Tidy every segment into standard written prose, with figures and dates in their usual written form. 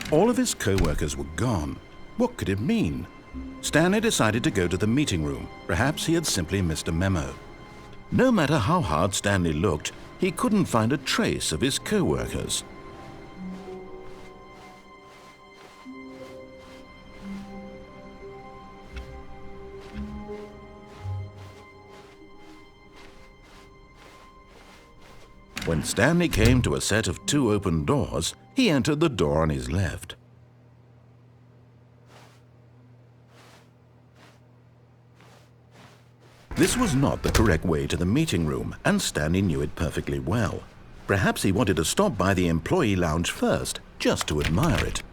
All of his co-workers were gone. What could it mean? Stanley decided to go to the meeting room. Perhaps he had simply missed a memo. No matter how hard Stanley looked, he couldn't find a trace of his co-workers. When Stanley came to a set of 2 open doors, he entered the door on his left. This was not the correct way to the meeting room, and Stanley knew it perfectly well. Perhaps he wanted to stop by the employee lounge first, just to admire it.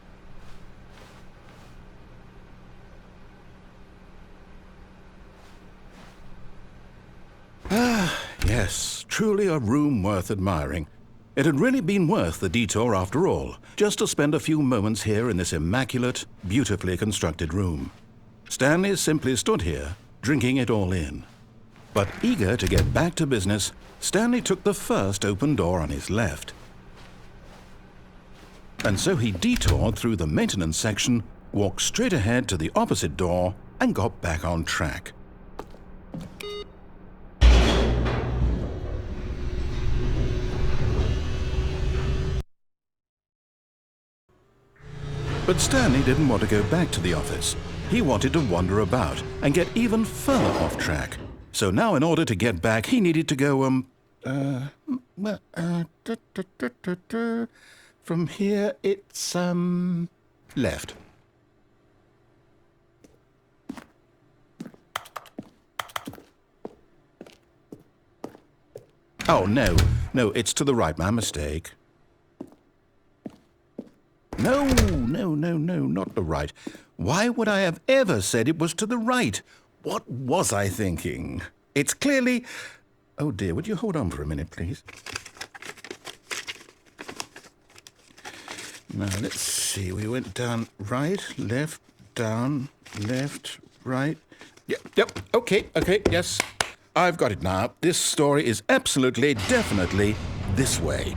Yes, truly a room worth admiring. It had really been worth the detour after all, just to spend a few moments here in this immaculate, beautifully constructed room. Stanley simply stood here, drinking it all in. But eager to get back to business, Stanley took the first open door on his left. And so he detoured through the maintenance section, walked straight ahead to the opposite door, and got back on track. But Stanley didn't want to go back to the office. He wanted to wander about and get even further off track. So now in order to get back, he needed to go, from here it's, left. Oh, no, it's to the right, my mistake. No, not the right. Why would I have ever said it was to the right? What was I thinking? It's clearly... Oh dear, would you hold on for a minute, please? Now, let's see. We went down right, left, down, left, right. Yep, okay, yes. I've got it now. This story is absolutely, definitely this way.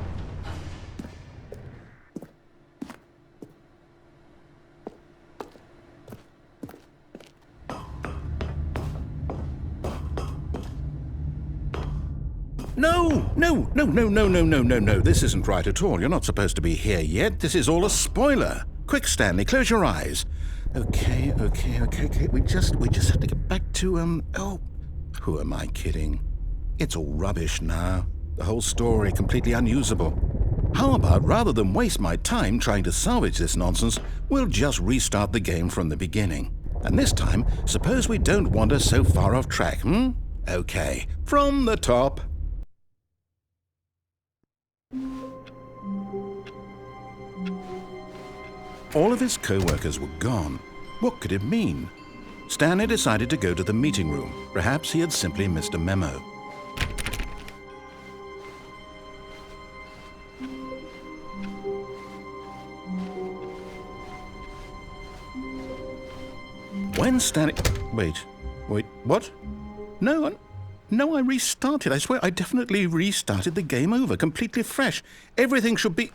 No. This isn't right at all. You're not supposed to be here yet. This is all a spoiler. Quick, Stanley, close your eyes. Okay. We just have to get back to, oh, who am I kidding? It's all rubbish now. The whole story completely unusable. How about, rather than waste my time trying to salvage this nonsense, we'll just restart the game from the beginning. And this time, suppose we don't wander so far off track, Okay, from the top. All of his co-workers were gone. What could it mean? Stanley decided to go to the meeting room. Perhaps he had simply missed a memo. When Stanley... Wait, what? No, I restarted. I swear I definitely restarted the game over, completely fresh. Everything should be...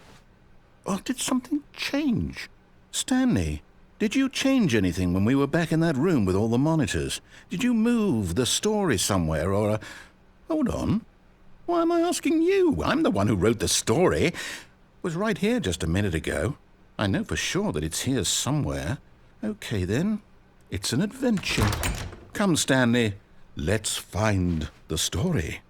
Oh, did something change? Stanley, did you change anything when we were back in that room with all the monitors? Did you move the story somewhere or... Hold on. Why am I asking you? I'm the one who wrote the story. It was right here just a minute ago. I know for sure that it's here somewhere. Okay, then. It's an adventure. Come, Stanley. Let's find the story.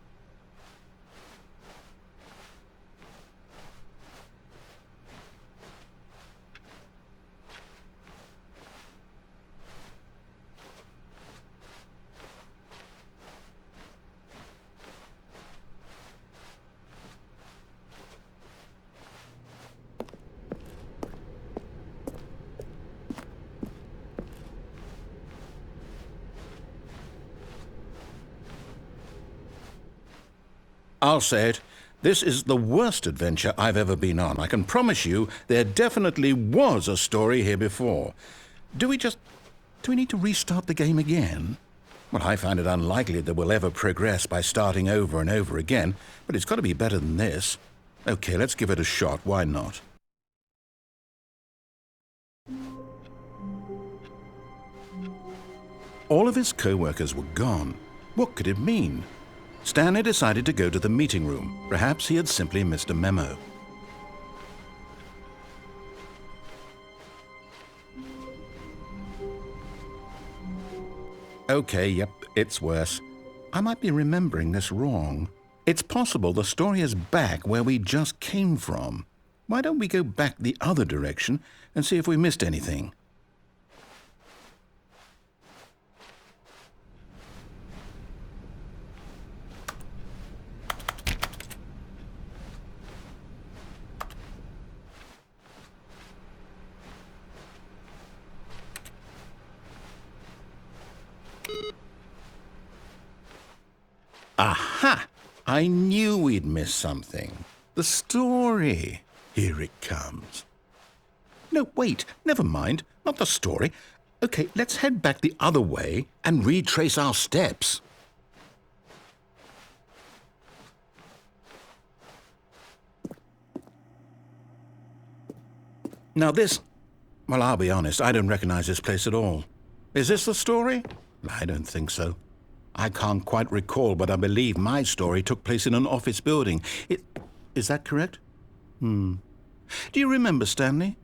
I'll say it. This is the worst adventure I've ever been on. I can promise you there definitely was a story here before. Do we need to restart the game again? Well, I find it unlikely that we'll ever progress by starting over and over again, but it's got to be better than this. Okay, let's give it a shot. Why not? All of his co-workers were gone. What could it mean? Stanley decided to go to the meeting room. Perhaps he had simply missed a memo. Okay, yep, it's worse. I might be remembering this wrong. It's possible the story is back where we just came from. Why don't we go back the other direction and see if we missed anything? Aha! I knew we'd miss something. The story. Here it comes. No, wait, never mind. Not the story. Okay, let's head back the other way and retrace our steps. Now this... Well, I'll be honest, I don't recognize this place at all. Is this the story? I don't think so. I can't quite recall, but I believe my story took place in an office building. Is that correct? Do you remember, Stanley?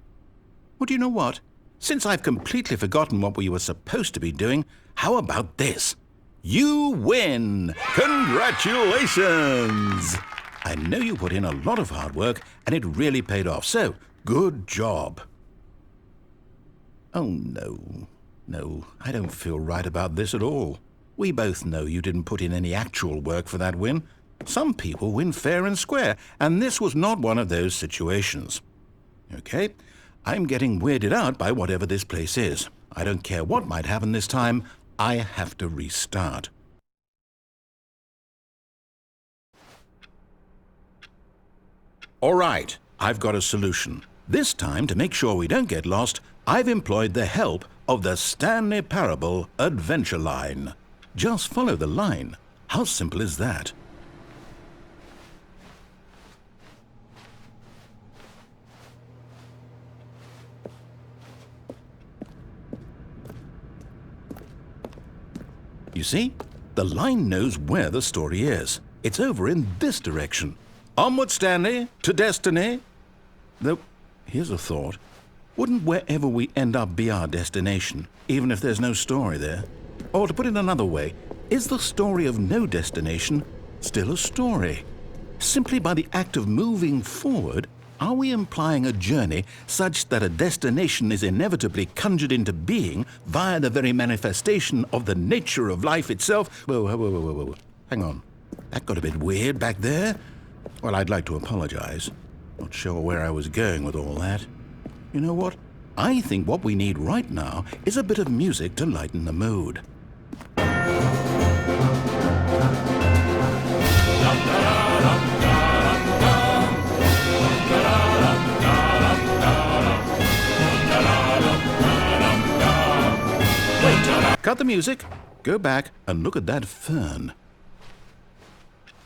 Well, do you know what? Since I've completely forgotten what we were supposed to be doing, how about this? You win! Congratulations! I know you put in a lot of hard work, and it really paid off, so good job. Oh, no. No, I don't feel right about this at all. We both know you didn't put in any actual work for that win. Some people win fair and square, and this was not one of those situations. Okay, I'm getting weirded out by whatever this place is. I don't care what might happen this time. I have to restart. All right, I've got a solution. This time, to make sure we don't get lost, I've employed the help of the Stanley Parable Adventure Line. Just follow the line. How simple is that? You see? The line knows where the story is. It's over in this direction. Onward, Stanley, to destiny. Though, here's a thought. Wouldn't wherever we end up be our destination, even if there's no story there? Or to put it another way, is the story of no destination still a story? Simply by the act of moving forward, are we implying a journey such that a destination is inevitably conjured into being via the very manifestation of the nature of life itself? Whoa. Hang on. That got a bit weird back there. Well, I'd like to apologize. Not sure where I was going with all that. You know what? I think what we need right now is a bit of music to lighten the mood. Wait, cut the music, go back and look at that fern.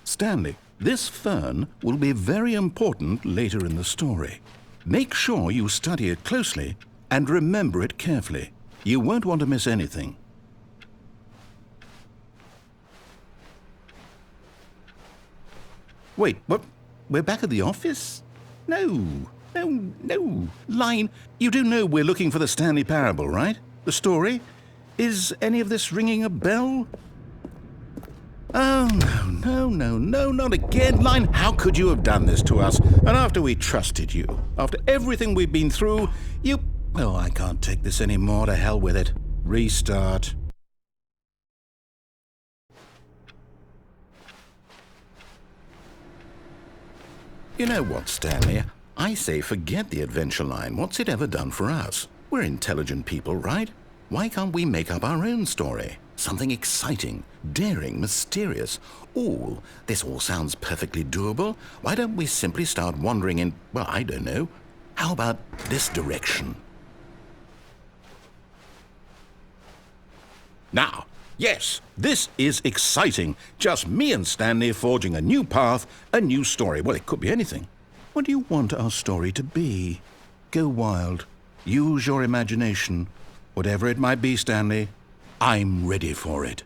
Stanley, this fern will be very important later in the story. Make sure you study it closely and remember it carefully. You won't want to miss anything. Wait, what? We're back at the office? No. Line, you do know we're looking for the Stanley Parable, right? The story? Is any of this ringing a bell? Oh, no, not again. Line, how could you have done this to us? And after we trusted you, after everything we've been through, you... Oh, I can't take this anymore. To hell with it. Restart. You know what, Stanley? I say forget the adventure line. What's it ever done for us? We're intelligent people, right? Why can't we make up our own story? Something exciting, daring, mysterious. Ooh, this all sounds perfectly doable. Why don't we simply start wandering in, well, I don't know. How about this direction? Now, Yes, this is exciting. Just me and Stanley forging a new path, a new story. Well, it could be anything. What do you want our story to be? Go wild. Use your imagination. Whatever it might be, Stanley, I'm ready for it.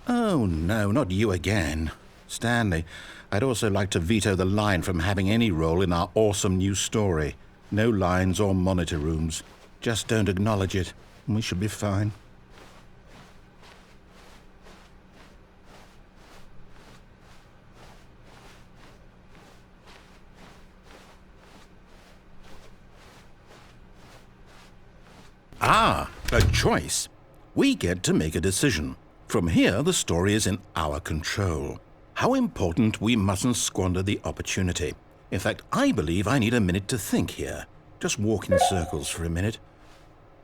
Oh, no, not you again. Stanley, I'd also like to veto the line from having any role in our awesome new story. No lines or monitor rooms. Just don't acknowledge it, and we should be fine. Ah, a choice. We get to make a decision. From here, the story is in our control. How important we mustn't squander the opportunity. In fact, I believe I need a minute to think here. Just walk in circles for a minute.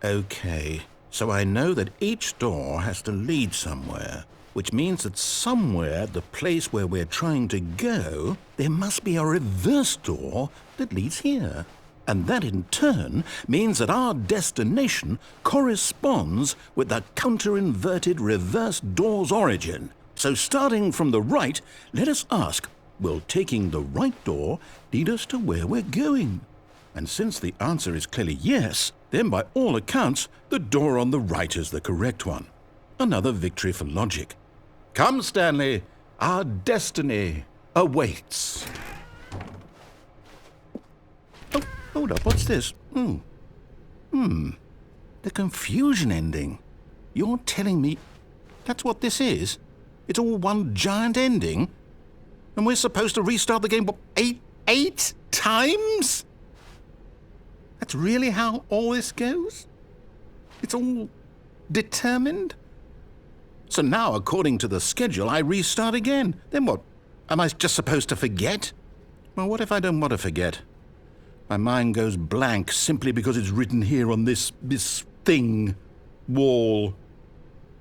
Okay, so I know that each door has to lead somewhere, which means that somewhere at the place where we're trying to go, there must be a reverse door that leads here. And that in turn means that our destination corresponds with the counter-inverted reverse door's origin. So starting from the right, let us ask, will taking the right door lead us to where we're going? And since the answer is clearly yes, then by all accounts, the door on the right is the correct one. Another victory for logic. Come, Stanley, our destiny awaits. Oh, hold up, what's this? The confusion ending. You're telling me that's what this is? It's all one giant ending? And we're supposed to restart the game, what, eight times? That's really how all this goes? It's all determined? So now, according to the schedule, I restart again. Then what? Am I just supposed to forget? Well, what if I don't want to forget? My mind goes blank simply because it's written here on this thing, wall.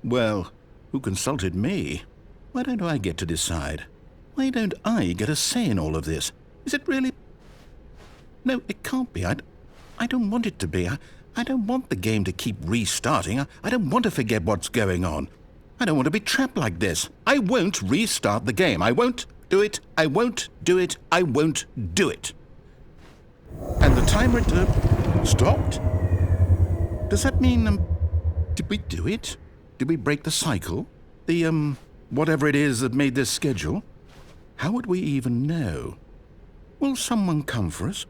Well, who consulted me? Why don't I get to decide? Why don't I get a say in all of this? Is it really? No, it can't be. I don't want it to be. I don't want the game to keep restarting. I don't want to forget what's going on. I don't want to be trapped like this. I won't restart the game. I won't do it. I won't do it. I won't do it. And the timer stopped? Does that mean, did we do it? Did we break the cycle? The, whatever it is that made this schedule? How would we even know? Will someone come for us?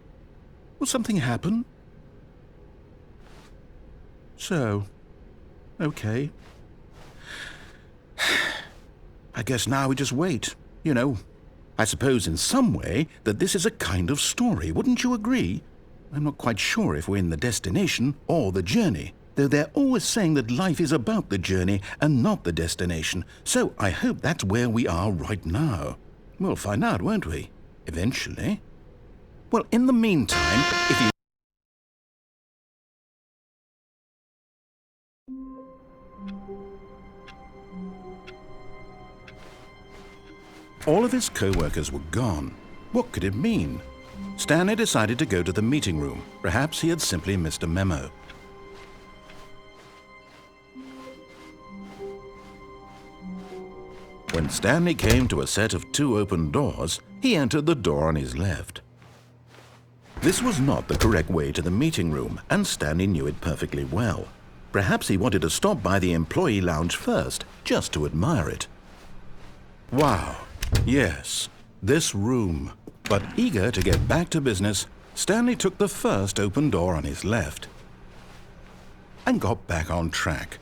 Will something happen? So, okay. I guess now we just wait, you know. I suppose in some way that this is a kind of story, wouldn't you agree? I'm not quite sure if we're in the destination or the journey, though they're always saying that life is about the journey and not the destination, so I hope that's where we are right now. We'll find out, won't we? Eventually. Well, in the meantime, if you... All of his co-workers were gone. What could it mean? Stanley decided to go to the meeting room. Perhaps he had simply missed a memo. When Stanley came to a set of 2 open doors, he entered the door on his left. This was not the correct way to the meeting room, and Stanley knew it perfectly well. Perhaps he wanted to stop by the employee lounge first, just to admire it. Wow. Yes, this room. But eager to get back to business, Stanley took the first open door on his left and got back on track.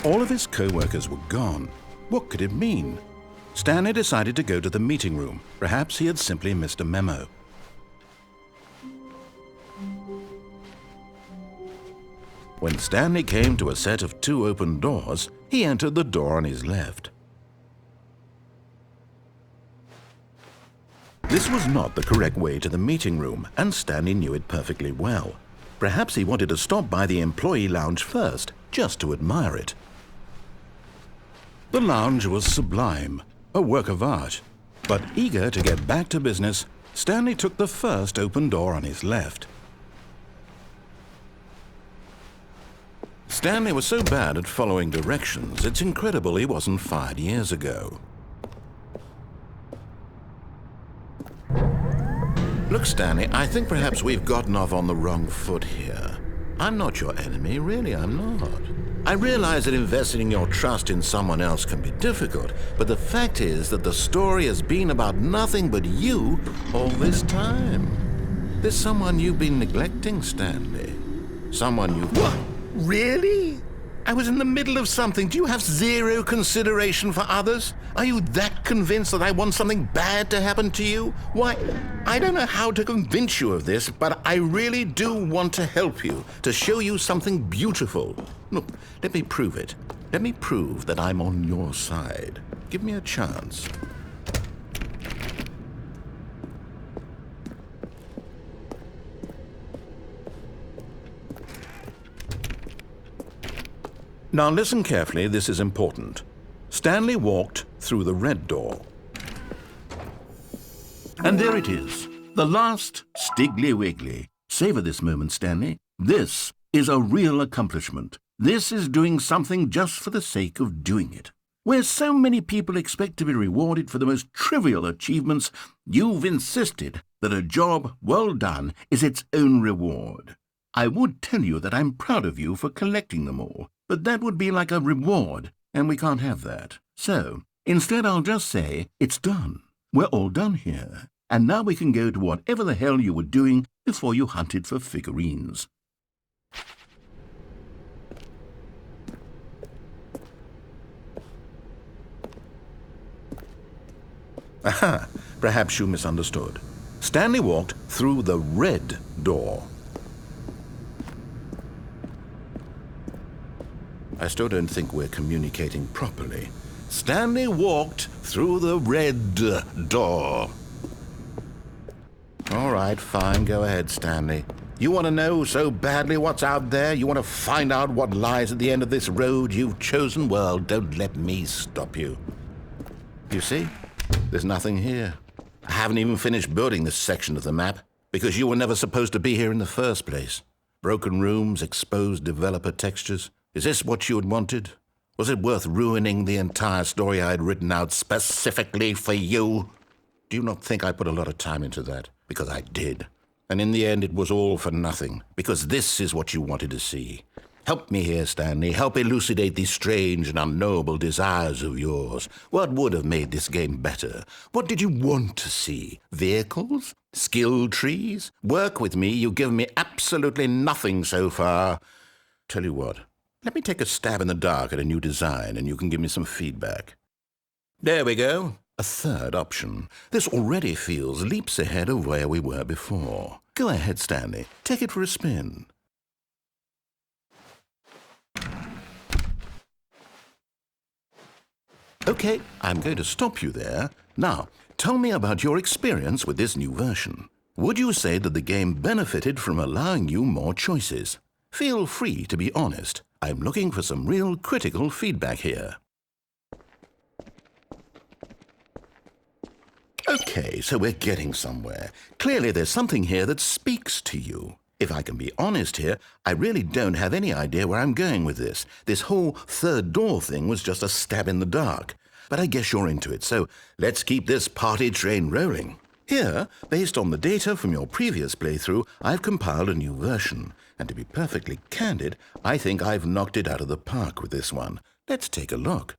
All of his co-workers were gone. What could it mean? Stanley decided to go to the meeting room. Perhaps he had simply missed a memo. When Stanley came to a set of 2 open doors, he entered the door on his left. This was not the correct way to the meeting room, and Stanley knew it perfectly well. Perhaps he wanted to stop by the employee lounge first, just to admire it. The lounge was sublime, a work of art. But eager to get back to business, Stanley took the first open door on his left. Stanley was so bad at following directions, it's incredible he wasn't fired years ago. Look, Stanley, I think perhaps we've gotten off on the wrong foot here. I'm not your enemy, really, I'm not. I realize that investing your trust in someone else can be difficult, but the fact is that the story has been about nothing but you all this time. There's someone you've been neglecting, Stanley. Someone you... What? Really? I was in the middle of something. Do you have zero consideration for others? Are you that convinced that I want something bad to happen to you? Why, I don't know how to convince you of this, but I really do want to help you, to show you something beautiful. Look, let me prove it. Let me prove that I'm on your side. Give me a chance. Now listen carefully, this is important. Stanley walked through the red door. And there it is, the last Stiggly Wiggly. Savor this moment, Stanley. This is a real accomplishment. This is doing something just for the sake of doing it. Where so many people expect to be rewarded for the most trivial achievements, you've insisted that a job well done is its own reward. I would tell you that I'm proud of you for collecting them all, but that would be like a reward, and we can't have that. So, instead I'll just say, it's done. We're all done here, and now we can go to whatever the hell you were doing before you hunted for figurines. Aha! Perhaps you misunderstood. Stanley walked through the red door. I still don't think we're communicating properly. Stanley walked through the red door. All right, fine, go ahead, Stanley. You want to know so badly what's out there? You want to find out what lies at the end of this road you've chosen? Well, don't let me stop you. You see? There's nothing here. I haven't even finished building this section of the map, because you were never supposed to be here in the first place. Broken rooms, exposed developer textures. Is this what you had wanted? Was it worth ruining the entire story I had written out specifically for you? Do you not think I put a lot of time into that? Because I did. And in the end, it was all for nothing, because this is what you wanted to see. Help me here, Stanley. Help elucidate these strange and unknowable desires of yours. What would have made this game better? What did you want to see? Vehicles? Skill trees? Work with me. You've given me absolutely nothing so far. Tell you what. Let me take a stab in the dark at a new design, and you can give me some feedback. There we go. A third option. This already feels leaps ahead of where we were before. Go ahead, Stanley. Take it for a spin. Okay, I'm going to stop you there. Now, tell me about your experience with this new version. Would you say that the game benefited from allowing you more choices? Feel free to be honest. I'm looking for some real critical feedback here. Okay, so we're getting somewhere. Clearly there's something here that speaks to you. If I can be honest here, I really don't have any idea where I'm going with this. This whole third door thing was just a stab in the dark. But I guess you're into it, so let's keep this party train rolling. Here, based on the data from your previous playthrough, I've compiled a new version. And to be perfectly candid, I think I've knocked it out of the park with this one. Let's take a look.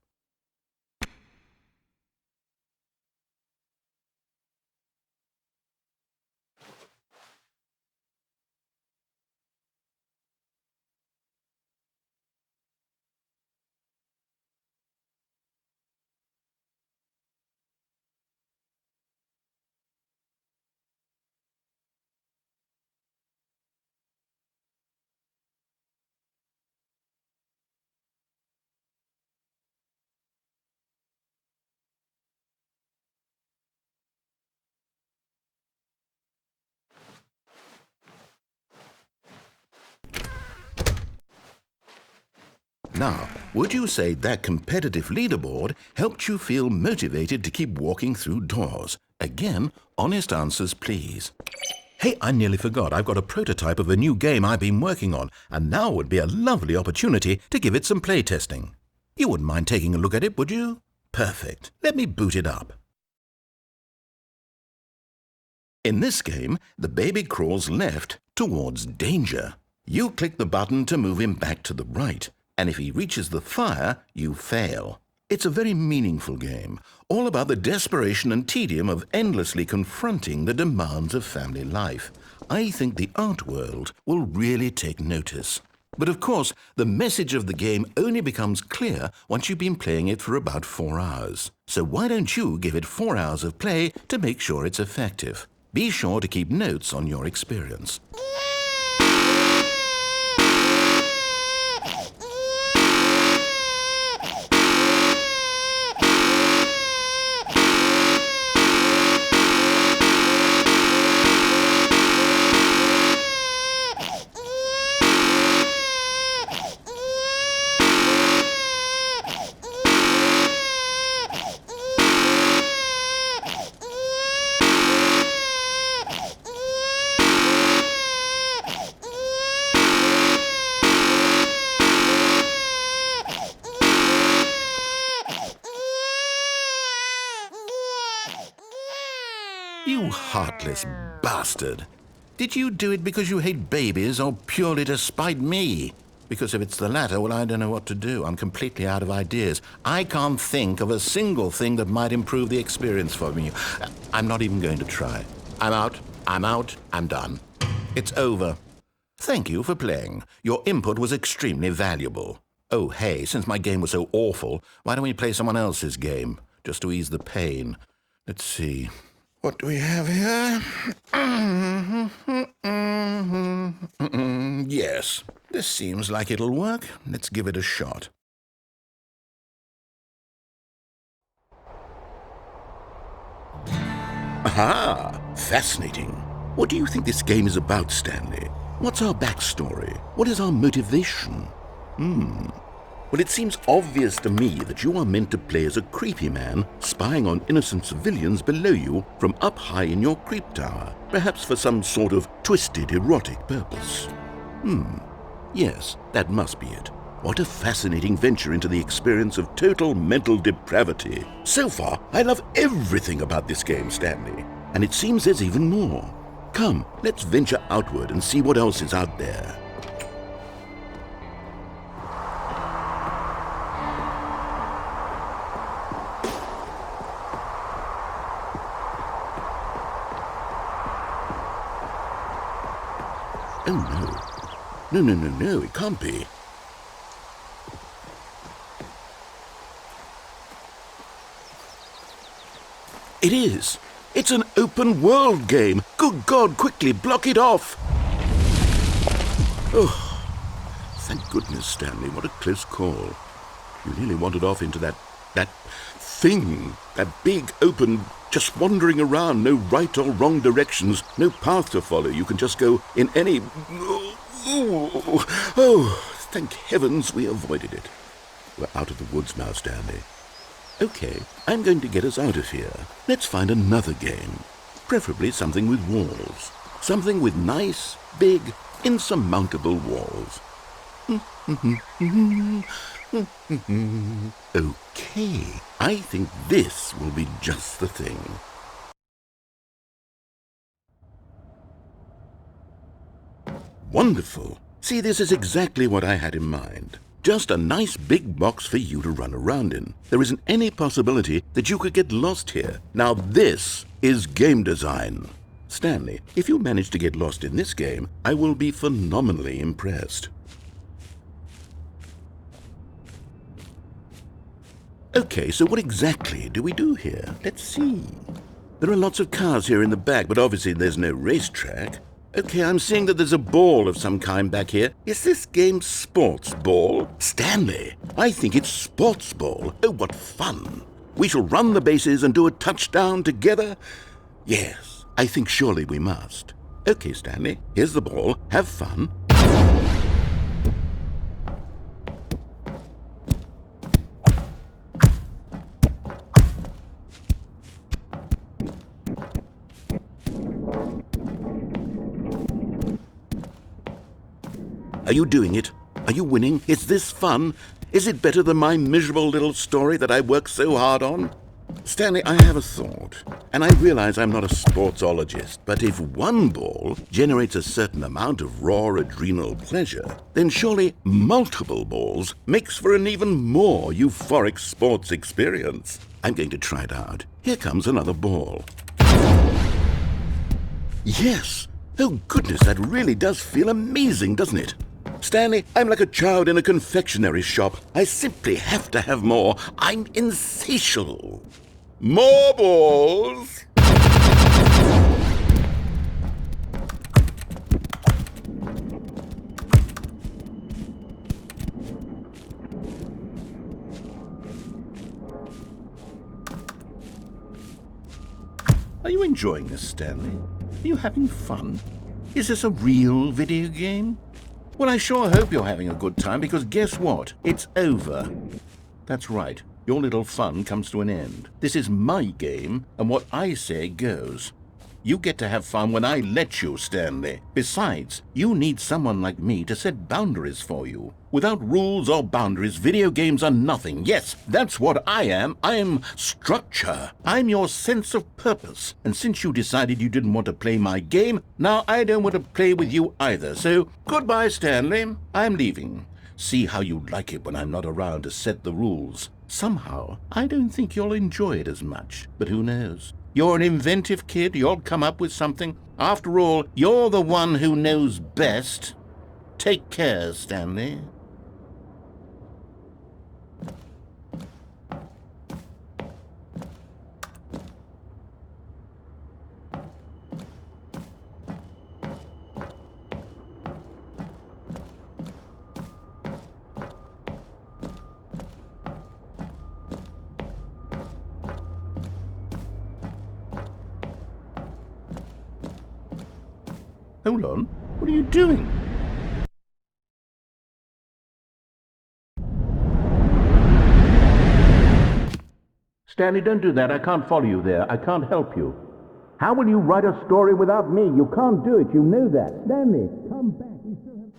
Now, would you say that competitive leaderboard helped you feel motivated to keep walking through doors? Again, honest answers, please. Hey, I nearly forgot. I've got a prototype of a new game I've been working on, and now would be a lovely opportunity to give it some playtesting. You wouldn't mind taking a look at it, would you? Perfect. Let me boot it up. In this game, the baby crawls left towards danger. You click the button to move him back to the right, and if he reaches the fire, you fail. It's a very meaningful game, all about the desperation and tedium of endlessly confronting the demands of family life. I think the art world will really take notice. But of course, the message of the game only becomes clear once you've been playing it for about 4 hours. So why don't you give it 4 hours of play to make sure it's effective? Be sure to keep notes on your experience. You heartless bastard. Did you do it because you hate babies or purely to spite me? Because if it's the latter, well, I don't know what to do. I'm completely out of ideas. I can't think of a single thing that might improve the experience for me. I'm not even going to try. I'm out, I'm done. It's over. Thank you for playing. Your input was extremely valuable. Oh, hey, since my game was so awful, why don't we play someone else's game, just to ease the pain? Let's see. What do we have here? Yes, this seems like it'll work. Let's give it a shot. Aha! Fascinating. What do you think this game is about, Stanley? What's our backstory? What is our motivation? Well, it seems obvious to me that you are meant to play as a creepy man spying on innocent civilians below you from up high in your creep tower, perhaps for some sort of twisted erotic purpose. Yes, that must be it. What a fascinating venture into the experience of total mental depravity. So far, I love everything about this game, Stanley, and it seems there's even more. Come, let's venture outward and see what else is out there. Oh, no. No, it can't be. It is. It's an open world game. Good God, quickly block it off. Oh, thank goodness, Stanley. What a close call. You nearly wandered off into that thing, that big open, just wandering around, no right or wrong directions, no path to follow. You can just go in any... Oh, thank heavens we avoided it. We're out of the woods now, Stanley. Okay, I'm going to get us out of here. Let's find another game. Preferably something with walls. Something with nice, big, insurmountable walls. Okay, I think this will be just the thing. Wonderful. See, this is exactly what I had in mind. Just a nice big box for you to run around in. There isn't any possibility that you could get lost here. Now this is game design. Stanley, if you manage to get lost in this game, I will be phenomenally impressed. Okay, so what exactly do we do here? Let's see. There are lots of cars here in the back, but obviously there's no racetrack. Okay, I'm seeing that there's a ball of some kind back here. Is this game sports ball? Stanley, I think it's sports ball. Oh, what fun. We shall run the bases and do a touchdown together? Yes, I think surely we must. Okay, Stanley, here's the ball. Have fun. Are you doing it? Are you winning? Is this fun? Is it better than my miserable little story that I worked so hard on? Stanley, I have a thought, and I realize I'm not a sportsologist, but if one ball generates a certain amount of raw adrenal pleasure, then surely multiple balls makes for an even more euphoric sports experience. I'm going to try it out. Here comes another ball. Yes! Oh goodness, that really does feel amazing, doesn't it? Stanley, I'm like a child in a confectionery shop. I simply have to have more. I'm insatiable. More balls! Are you enjoying this, Stanley? Are you having fun? Is this a real video game? Well, I sure hope you're having a good time, because guess what? It's over. That's right. Your little fun comes to an end. This is my game, and what I say goes. You get to have fun when I let you, Stanley. Besides, you need someone like me to set boundaries for you. Without rules or boundaries, video games are nothing. Yes, that's what I am. I'm structure. I'm your sense of purpose. And since you decided you didn't want to play my game, now I don't want to play with you either. So, goodbye, Stanley. I'm leaving. See how you like it when I'm not around to set the rules. Somehow, I don't think you'll enjoy it as much. But who knows? You're an inventive kid. You'll come up with something. After all, you're the one who knows best. Take care, Stanley. Hold on. What are you doing? Stanley, don't do that. I can't follow you there. I can't help you. How will you write a story without me? You can't do it. You know that. Stanley, come back. We still have...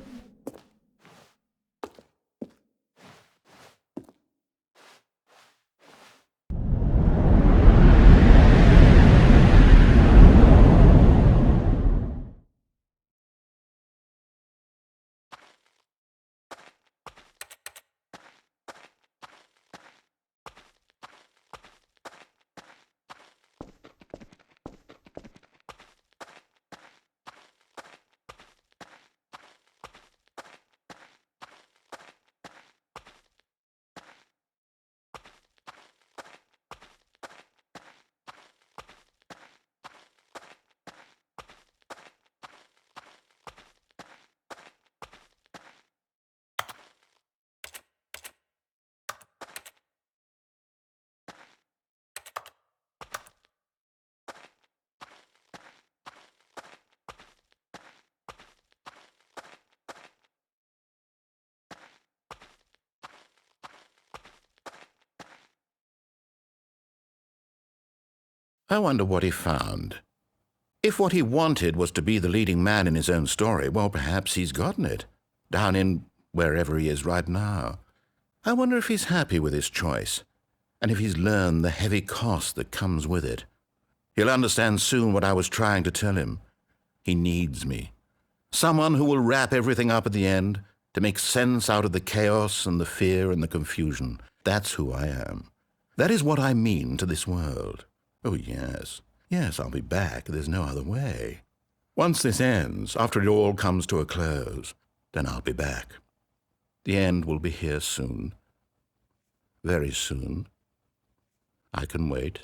I wonder what he found. If what he wanted was to be the leading man in his own story, well, perhaps he's gotten it, down in wherever he is right now. I wonder if he's happy with his choice, and if he's learned the heavy cost that comes with it. He'll understand soon what I was trying to tell him. He needs me. Someone who will wrap everything up at the end, to make sense out of the chaos and the fear and the confusion. That's who I am. That is what I mean to this world. Oh, yes. Yes, I'll be back. There's no other way. Once this ends, after it all comes to a close, then I'll be back. The end will be here soon. Very soon. I can wait.